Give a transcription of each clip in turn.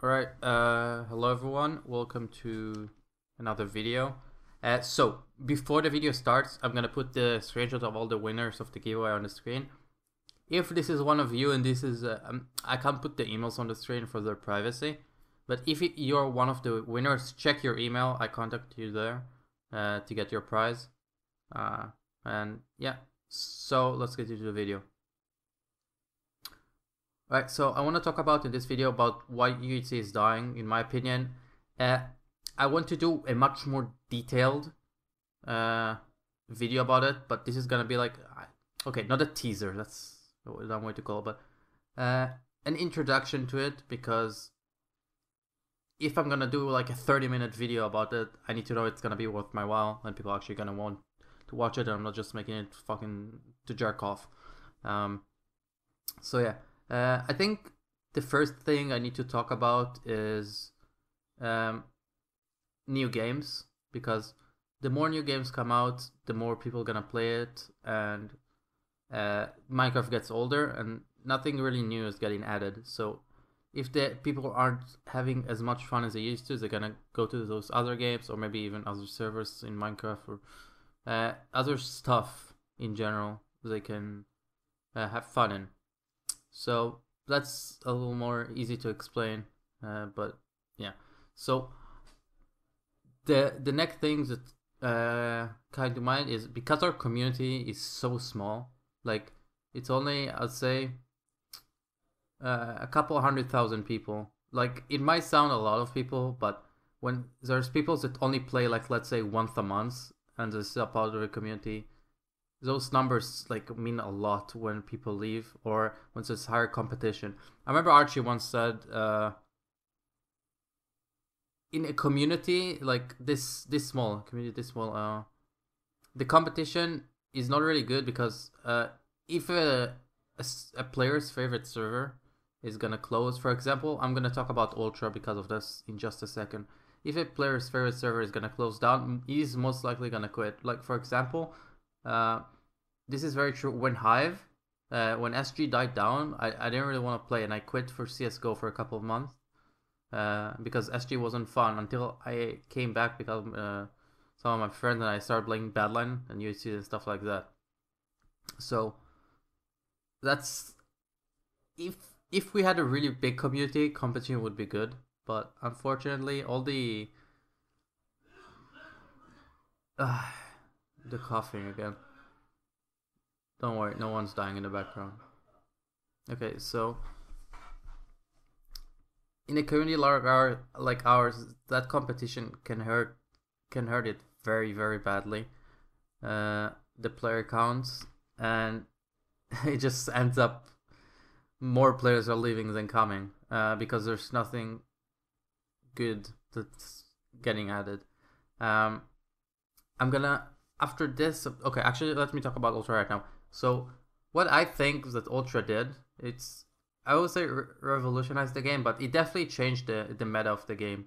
Alright, hello everyone, welcome to another video. So, before the video starts, I'm gonna put the screenshot of all the winners of the giveaway on the screen. If this is one of you and this is, I can't put the emails on the screen for their privacy, but if you're one of the winners, check your email, I contact you there to get your prize. And yeah, so let's get into the video. Right, so I want to talk about in this video about why UHC is dying, in my opinion. I want to do a much more detailed video about it, but this is gonna be like, okay, not a teaser, that's a dumb way to call it, but an introduction to it, because if I'm gonna do like a 30-minute video about it, I need to know it's gonna be worth my while, and people are actually gonna want to watch it, and I'm not just making it fucking to jerk off. So yeah. I think the first thing I need to talk about is new games, because the more new games come out, the more people are gonna play it, and Minecraft gets older and nothing really new is getting added. So if the people aren't having as much fun as they used to, they're gonna go to those other games, or maybe even other servers in Minecraft, or other stuff in general they can have fun in. So that's a little more easy to explain, but yeah. So the next thing that come to mind is, because our community is so small, like it's only, I'd say, a couple 100,000 people. Like, it might sound a lot of people, but when there's people that only play, like, let's say once a month, and they're still part of the community, those numbers like mean a lot when people leave, or when there's higher competition. I remember Archie once said, in a community like this small, the competition is not really good, because if a player's favorite server is gonna close, for example, I'm gonna talk about Ultra because of this in just a second. If a player's favorite server is gonna close down, he's most likely gonna quit. Like, for example, this is very true. When when SG died down, I didn't really want to play, and I quit for CSGO for a couple of months, because SG wasn't fun, until I came back because some of my friends and I started playing Badline and UHC and stuff like that. So that's, if we had a really big community, competition would be good, but unfortunately all the coughing again. Don't worry, no one's dying in the background. Okay, so in a community like ours, that competition can hurt it very, very badly. The player counts, and it just ends up more players are leaving than coming, because there's nothing good that's getting added. I'm gonna, after this, okay, actually let me talk about Ultra right now. So what I think that Ultra did, I would say revolutionized the game, but it definitely changed the meta of the game.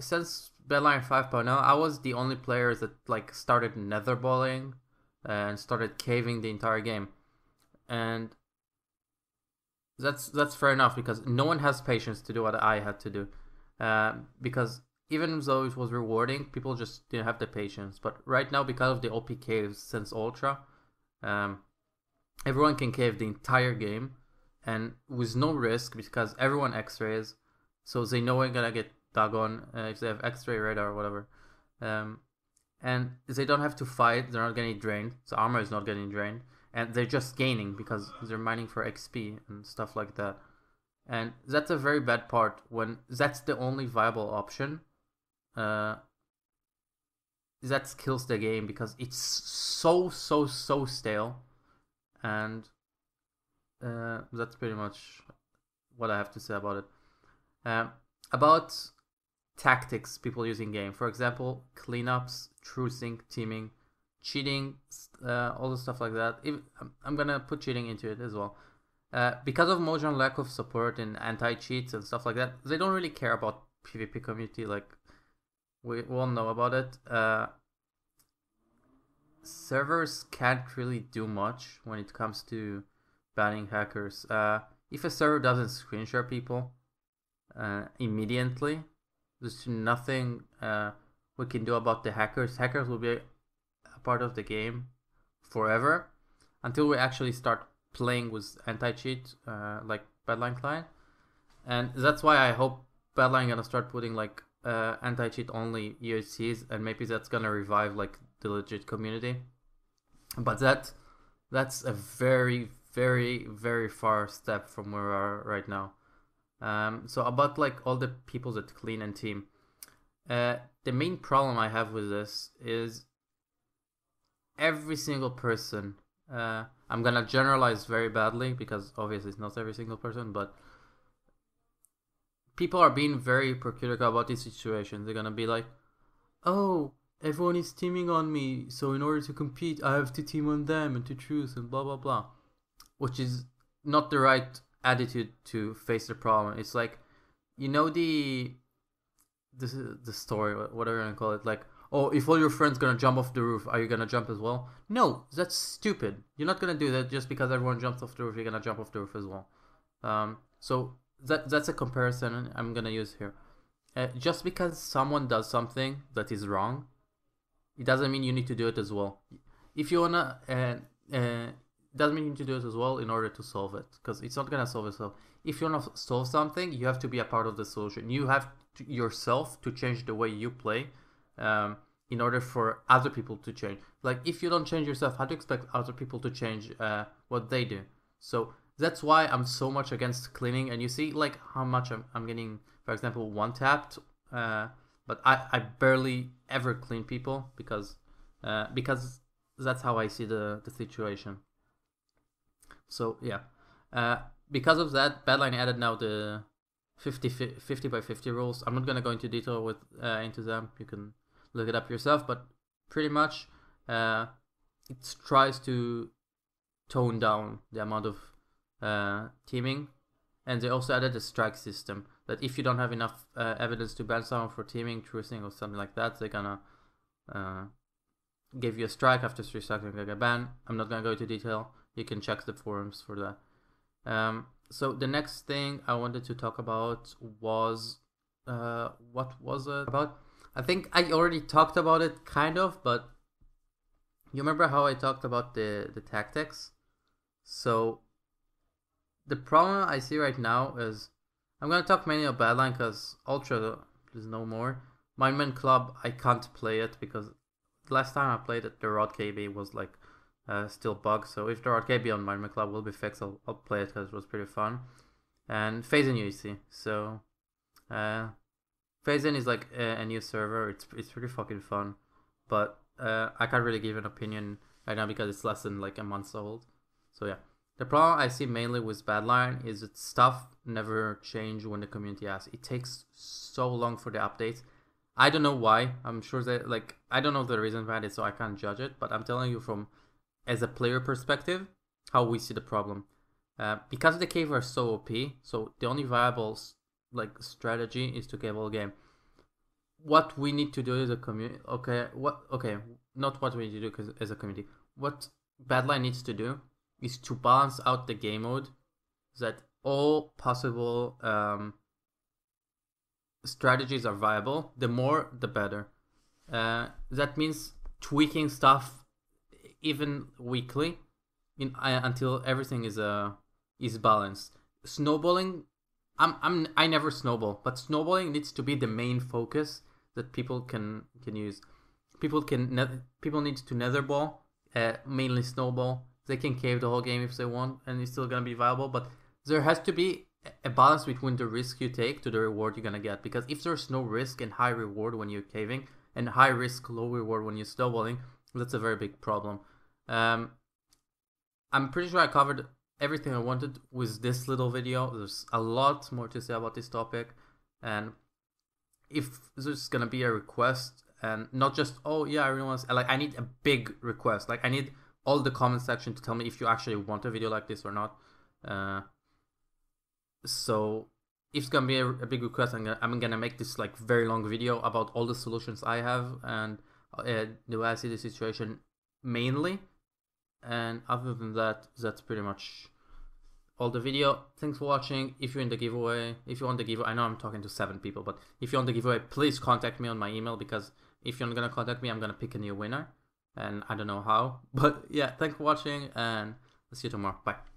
Since Bedline 5.0, I was the only player that like started netherballing and started caving the entire game, and that's fair enough, because no one has patience to do what I had to do, because even though it was rewarding, people just didn't have the patience. But right now, because of the OP caves since Ultra, everyone can cave the entire game, and with no risk, because everyone X-rays, so they know they're gonna get dug on if they have X-ray radar or whatever, and they don't have to fight. They're not getting drained. The armor is not getting drained, and they're just gaining because they're mining for XP and stuff like that. And that's a very bad part, when that's the only viable option. That kills the game, because it's so stale, and that's pretty much what I have to say about it. About tactics people use in game, for example, cleanups, true sync, teaming, cheating, all the stuff like that. I'm gonna put cheating into it as well. Because of Mojang lack of support and anti-cheats and stuff like that, they don't really care about PvP community. Like, we all know about it. Servers can't really do much when it comes to banning hackers. If a server doesn't screen share people, immediately. There's nothing we can do about the hackers. Hackers will be a part of the game forever until we actually start playing with anti-cheat like Badline Client. And that's why I hope Badline gonna start putting like anti-cheat only UHCs, and maybe that's gonna revive like the legit community. But that's a very, very, very far step from where we are right now. So about like all the people that clean and team, the main problem I have with this is every single person. I'm gonna generalize very badly because obviously it's not every single person, but people are being very peculiar about this situation. They're gonna be like, "Oh, everyone is teaming on me, so in order to compete, I have to team on them and to choose and blah blah blah," which is not the right attitude to face the problem. It's like, you know, the story, whatever you want to call it, like, oh, if all your friends gonna jump off the roof, are you gonna jump as well? No, that's stupid. You're not gonna do that just because everyone jumps off the roof. You're gonna jump off the roof as well. So that's a comparison I'm gonna use here. Just because someone does something that is wrong, it doesn't mean you need to do it as well. If you wanna, doesn't mean you need to do it as well in order to solve it, because it's not gonna solve itself. If you wanna solve something, you have to be a part of the solution. You have to, yourself to change the way you play, in order for other people to change. Like, if you don't change yourself, how do you expect other people to change what they do? So that's why I'm so much against cleaning. And you see like how much I'm getting, for example, one tapped, but I barely ever clean people because that's how I see the situation. So yeah, because of that, Badline added now the 50 by 50 rules. I'm not gonna go into detail with into them. You can look it up yourself, but pretty much it tries to tone down the amount of teaming, and they also added a strike system that if you don't have enough evidence to ban someone for teaming, truthing, or something like that, they're gonna give you a strike. After 3 strikes, you're gonna get banned. I'm not gonna go into detail. You can check the forums for that. So the next thing I wanted to talk about was what was it about? I think I already talked about it kind of, but you remember how I talked about the tactics? So the problem I see right now is, I'm gonna talk mainly about Badline because Ultra is no more. Mindman Club, I can't play it because last time I played it, the Rod KB was like still bugged. So if the Rod KB on Mindman Club will be fixed, I'll play it because it was pretty fun. And Phase-In UHC. So Phase-In is like a new server. It's pretty fucking fun, but I can't really give an opinion right now because it's less than like a month old. So yeah, the problem I see mainly with Badline is that stuff never change when the community asks. It takes so long for the updates. I don't know why. I'm sure that like I don't know the reason behind it, so I can't judge it. But I'm telling you from as a player perspective how we see the problem. Because the cave are so OP, so the only viable like strategy is to cave all game. What we need to do as a community, not what we need to do as a community. What Badline needs to do is to balance out the game mode, so that all possible strategies are viable. The more, the better. That means tweaking stuff even weekly, until everything is balanced. Snowballing, I never snowball, but snowballing needs to be the main focus that people can use. People need to netherball, mainly snowball. They can cave the whole game if they want, and it's still gonna be viable. But there has to be a balance between the risk you take to the reward you're gonna get. Because if there's no risk and high reward when you're caving, and high risk, low reward when you're snowballing, that's a very big problem. I'm pretty sure I covered everything I wanted with this little video. There's a lot more to say about this topic, and if there's gonna be a request, and not just, oh yeah, I really want to, like, I need a big request. Like, I need all the comment section to tell me if you actually want a video like this or not. So if it's gonna be a big request, I'm gonna make this like very long video about all the solutions I have and the way I see the situation mainly. And other than that, that's pretty much all the video. Thanks for watching. If you're in the giveaway, if you want the giveaway, I know I'm talking to 7 people, but if you want the giveaway, please contact me on my email, because if you're not gonna contact me, I'm gonna pick a new winner, and I don't know how. But yeah, thanks for watching, and I'll see you tomorrow. Bye.